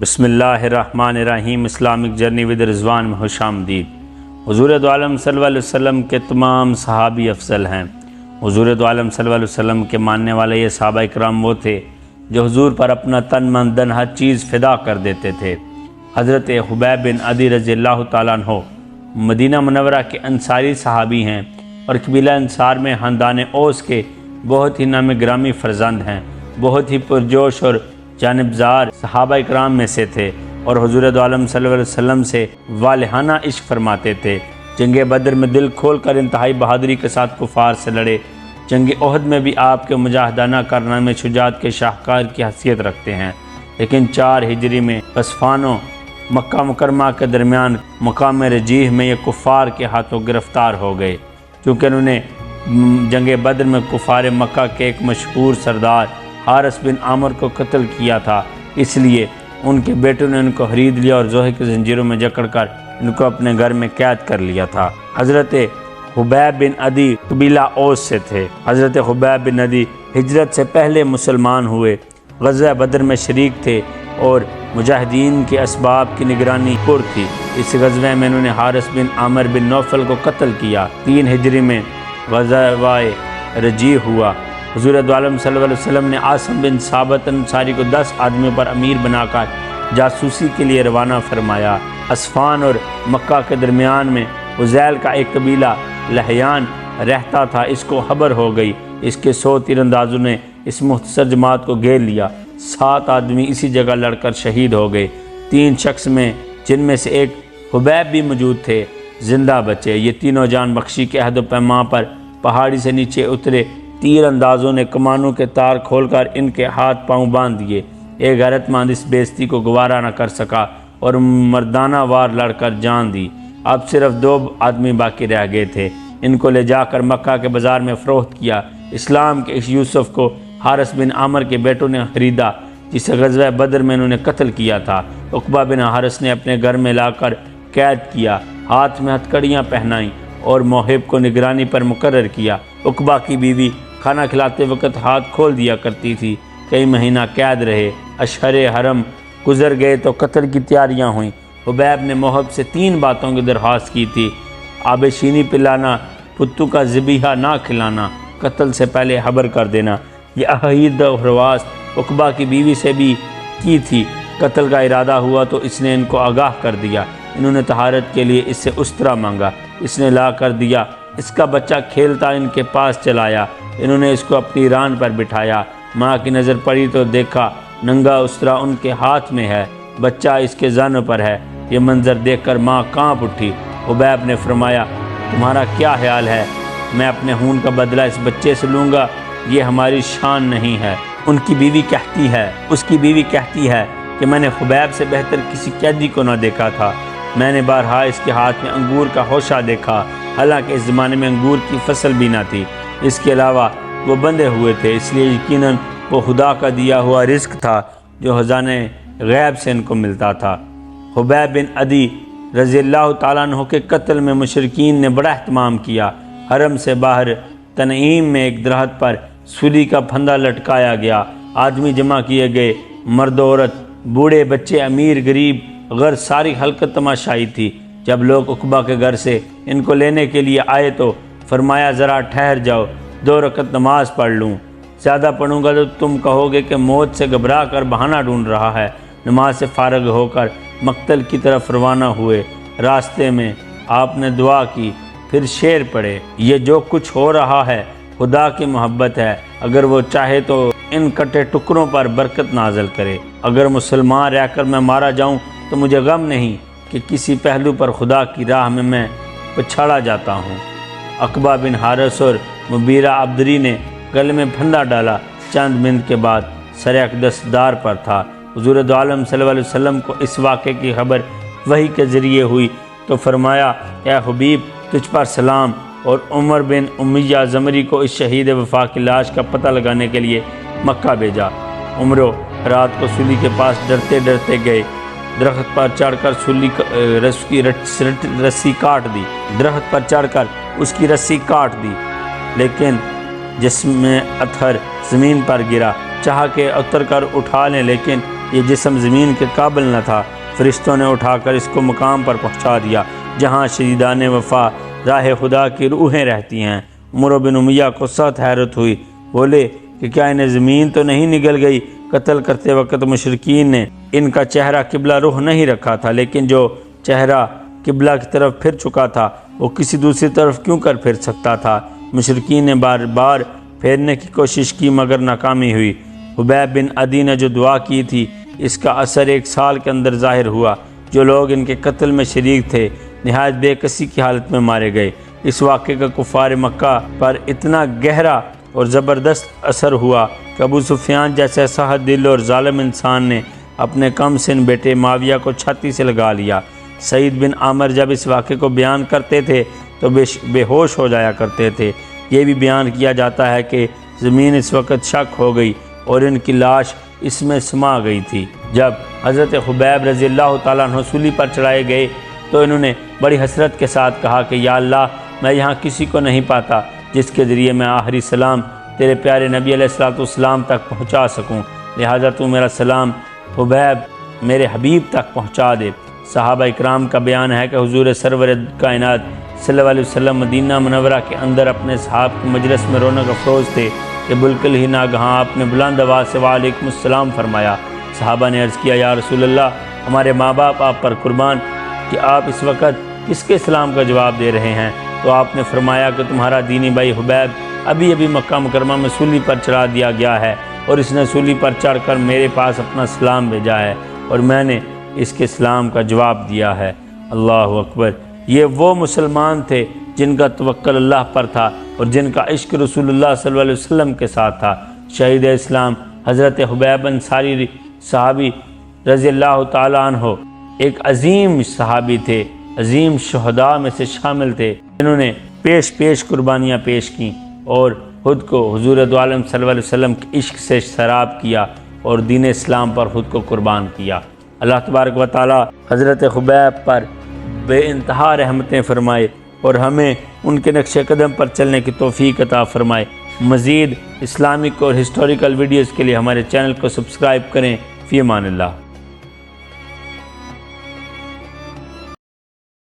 بسم اللہ الرحمن الرحیم۔ اسلامک جرنی ود رضوان میں خوش آمدید۔ حضور دو عالم صلی اللہ علیہ وسلم کے تمام صحابی افضل ہیں۔ حضور دو عالم صلی اللہ علیہ وسلم کے ماننے والے یہ صحابہ اکرام وہ تھے جو حضور پر اپنا تن من دن ہر چیز فدا کر دیتے تھے۔ حضرت خبیب بن عدی رضی اللہ تعالیٰ عنہ مدینہ منورہ کے انصاری صحابی ہیں اور قبیلہ انصار میں خاندان اوس کے بہت ہی نام گرامی فرزند ہیں۔ بہت ہی پرجوش اور جانبدار صحابہ اکرام میں سے تھے اور حضور دو عالم صلی اللہ علیہ وسلم سے والہانہ عشق فرماتے تھے۔ جنگ بدر میں دل کھول کر انتہائی بہادری کے ساتھ کفار سے لڑے۔ جنگ احد میں بھی آپ کے مجاہدانہ کارنامے شجاعت کے شاہکار کی حیثیت رکھتے ہیں، لیکن 4 ہجری میں غطفان و مکہ مکرمہ کے درمیان مقام رجیح میں یہ کفار کے ہاتھوں گرفتار ہو گئے۔ چونکہ انہوں نے جنگ بدر میں کفار مکہ کے ایک مشہور سردار حارث بن عامر کو قتل کیا تھا، اس لیے ان کے بیٹوں نے ان کو خرید لیا اور زوہے کی زنجیروں میں جکڑ کر ان کو اپنے گھر میں قید کر لیا تھا۔ حضرت خبیب بن عدی قبیلہ اوس سے تھے۔ حضرت خبیب بن عدی ہجرت سے پہلے مسلمان ہوئے، غزوہ بدر میں شریک تھے اور مجاہدین کے اسباب کی نگرانی پر تھی۔ اس غزوہ میں انہوں نے حارث بن عامر بن نوفل کو قتل کیا۔ 3 ہجری میں غزوہ رجیح ہوا۔ حضور دو عالم صلی اللہ علیہ وسلم نے عاصم بن ثابت انصاری کو 10 آدمیوں پر امیر بنا کر جاسوسی کے لیے روانہ فرمایا۔ اصفہان اور مکہ کے درمیان میں حذیل کا ایک قبیلہ لہیان رہتا تھا، اس کو خبر ہو گئی۔ اس کے 100 تیر اندازوں نے اس مختصر جماعت کو گھیر لیا۔ 7 آدمی اسی جگہ لڑ کر شہید ہو گئے۔ 3 شخص میں جن میں سے ایک خبیب بھی موجود تھے زندہ بچے۔ یہ تینوں جان بخشی کے عہد و پیمان پر پہاڑی سے نیچے اترے۔ تیر اندازوں نے کمانوں کے تار کھول کر ان کے ہاتھ پاؤں باندھ دیے۔ ایک غیرت مند اس بے عزتی کو گوارا نہ کر سکا اور مردانہ وار لڑ کر جان دی۔ اب صرف 2 آدمی باقی رہ گئے تھے۔ ان کو لے جا کر مکہ کے بازار میں فروخت کیا۔ اسلام کے اس یوسف کو حارث بن عامر کے بیٹوں نے خریدا، جسے غزوہ بدر میں انہوں نے قتل کیا تھا۔ عقبہ بن حارث نے اپنے گھر میں لا کر قید کیا، ہاتھ میں ہتھکڑیاں پہنائیں اور محب کو نگرانی پر مقرر کیا۔ عقبہ کی بیوی کھانا کھلاتے وقت ہاتھ کھول دیا کرتی تھی۔ کئی مہینہ قید رہے۔ اشہر حرم گزر گئے تو قتل کی تیاریاں ہوئیں۔ خبیب نے محب سے 3 باتوں کی درخواست کی تھی: آب شینی پلانا، پتو کا ذبیحہ نہ کھلانا، قتل سے پہلے خبر کر دینا۔ یہ عہد و رواست عقبہ کی بیوی سے بھی کی تھی۔ قتل کا ارادہ ہوا تو اس نے ان کو آگاہ کر دیا۔ انہوں نے طہارت کے لیے اس سے استرا مانگا، اس نے لا کر دیا۔ اس کا بچہ کھیلتا ان کے پاس چلایا۔ انہوں نے اس کو اپنی ران پر بٹھایا۔ ماں کی نظر پڑی تو دیکھا ننگا استرا ان کے ہاتھ میں ہے، بچہ اس کے زن پر ہے۔ یہ منظر دیکھ کر ماں کانپ اٹھی۔ خبیب نے فرمایا: تمہارا کیا خیال ہے؟ میں اپنے خون کا بدلہ اس بچے سے لوں گا؟ یہ ہماری شان نہیں ہے۔ اس کی بیوی کہتی ہے کہ میں نے خبیب سے بہتر کسی قیدی کو نہ دیکھا تھا۔ میں نے بارہا اس کے ہاتھ میں انگور کا ہوشہ دیکھا، حالانکہ اس زمانے میں انگور کی فصل بھی نہ تھی۔ اس کے علاوہ وہ بندھے ہوئے تھے، اس لیے یقیناً وہ خدا کا دیا ہوا رزق تھا جو خزانے غیب سے ان کو ملتا تھا۔ خبیب بن عدی رضی اللہ تعالیٰ عنہ کے قتل میں مشرکین نے بڑا اہتمام کیا۔ حرم سے باہر تنعیم میں ایک درخت پر سولی کا پھندا لٹکایا گیا۔ آدمی جمع کیے گئے، مرد و عورت، بوڑھے بچے، امیر غریب، غیر ساری حلقت تماشائی تھی۔ جب لوگ عقبہ کے گھر سے ان کو لینے کے لیے آئے تو فرمایا: ذرا ٹھہر جاؤ، 2 رکعت نماز پڑھ لوں۔ زیادہ پڑھوں گا تو تم کہو گے کہ موت سے گھبرا کر بہانہ ڈھونڈ رہا ہے۔ نماز سے فارغ ہو کر مقتل کی طرف روانہ ہوئے۔ راستے میں آپ نے دعا کی، پھر شعر پڑھے: یہ جو کچھ ہو رہا ہے خدا کی محبت ہے، اگر وہ چاہے تو ان کٹے ٹکڑوں پر برکت نازل کرے۔ اگر مسلمان رہ کر میں مارا جاؤں تو مجھے غم نہیں کہ کسی پہلو پر خدا کی راہ میں پچھاڑا جاتا ہوں۔ عقبہ بن حارث اور مبیرہ عبدری نے گلے میں پھندا ڈالا۔ چند منٹ کے بعد سر اقدس دار پر تھا۔ حضور دو عالم صلی اللہ علیہ وسلم کو اس واقعے کی خبر وحی کے ذریعے ہوئی تو فرمایا: اے حبیب، تجھ پر سلام، اور عمر بن امیہ زمری کو اس شہید وفا کی لاش کا پتہ لگانے کے لیے مکہ بھیجا۔ عمرو رات کو سولی کے پاس ڈرتے ڈرتے گئے۔ درخت پر چڑھ کر رسی کاٹ دی۔ درخت پر چڑھ کر اس کی رسی کاٹ دی، لیکن جسم میں اتھر زمین پر گرا۔ چاہا کہ اتر کر اٹھا لیں، لیکن یہ جسم زمین کے قابل نہ تھا، فرشتوں نے اٹھا کر اس کو مقام پر پہنچا دیا جہاں شہیدان وفا راہ خدا کی روحیں رہتی ہیں۔ عمر بن امیہ کو سخت حیرت ہوئی، بولے کہ کیا انہیں زمین تو نہیں نگل گئی؟ قتل کرتے وقت مشرکین نے ان کا چہرہ قبلہ رخ نہیں رکھا تھا، لیکن جو چہرہ قبلہ کی طرف پھر چکا تھا وہ کسی دوسری طرف کیوں کر پھر سکتا تھا؟ مشرکین نے بار بار پھیرنے کی کوشش کی مگر ناکامی ہوئی۔ حبیب بن عدی نے جو دعا کی تھی اس کا اثر 1 سال کے اندر ظاہر ہوا۔ جو لوگ ان کے قتل میں شریک تھے نہایت بے کسی کی حالت میں مارے گئے۔ اس واقعے کا کفار مکہ پر اتنا گہرا اور زبردست اثر ہوا کہ ابو سفیان جیسے سخت دل اور ظالم انسان نے اپنے کم سن بیٹے معاویہ کو چھاتی سے لگا لیا۔ سعید بن عامر جب اس واقعے کو بیان کرتے تھے تو بے ہوش ہو جایا کرتے تھے۔ یہ بھی بیان کیا جاتا ہے کہ زمین اس وقت شک ہو گئی اور ان کی لاش اس میں سما گئی تھی۔ جب حضرت حبیب رضی اللہ تعالیٰ عنہ سولی پر چڑھائے گئے تو انہوں نے بڑی حسرت کے ساتھ کہا کہ یا اللہ، میں یہاں کسی کو نہیں پاتا جس کے ذریعے میں آخری سلام تیرے پیارے نبی علیہ السلام تک پہنچا سکوں، لہذا تو میرا سلام حبیب میرے حبیب تک پہنچا دے۔ صحابہ اکرام کا بیان ہے کہ حضور سرور کائنات صلی اللہ علیہ وسلم مدینہ منورہ کے اندر اپنے صحاب کے مجلس میں رونق افروز تھے کہ بالکل ہی ناگہاں آپ نے بلند آواز سے وعلیکم السلام فرمایا۔ صحابہ نے عرض کیا یا رسول اللہ، ہمارے ماں باپ آپ پر قربان کہ آپ اس وقت کس کے سلام کا جواب دے رہے ہیں؟ تو آپ نے فرمایا کہ تمہارا دینی بھائی حبیب ابھی مکہ مکرمہ میں سولی پر چڑھا دیا گیا ہے اور اس نے سولی پر چڑھ کر میرے پاس اپنا سلام بھیجا ہے اور میں نے اس کے سلام کا جواب دیا ہے۔ اللہ اکبر! یہ وہ مسلمان تھے جن کا توکل اللہ پر تھا اور جن کا عشق رسول اللہ صلی اللہ علیہ وسلم کے ساتھ تھا۔ شہید اسلام حضرت حبیب انصاری صحابی رضی اللہ تعالیٰ عنہ ایک عظیم صحابی تھے، عظیم شہداء میں سے شامل تھے، جنہوں نے پیش قربانیاں پیش کیں اور خود کو حضور دو عالم صلی اللہ علیہ وسلم کے عشق سے سراب کیا اور دین اسلام پر خود کو قربان کیا۔ اللہ تبارک و تعالی حضرت حبیب پر بے انتہا رحمتیں فرمائے اور ہمیں ان کے نقش قدم پر چلنے کی توفیق عطا فرمائے۔ مزید اسلامک اور ہسٹوریکل ویڈیوز کے لیے ہمارے چینل کو سبسکرائب کریں۔ فی امان اللہ۔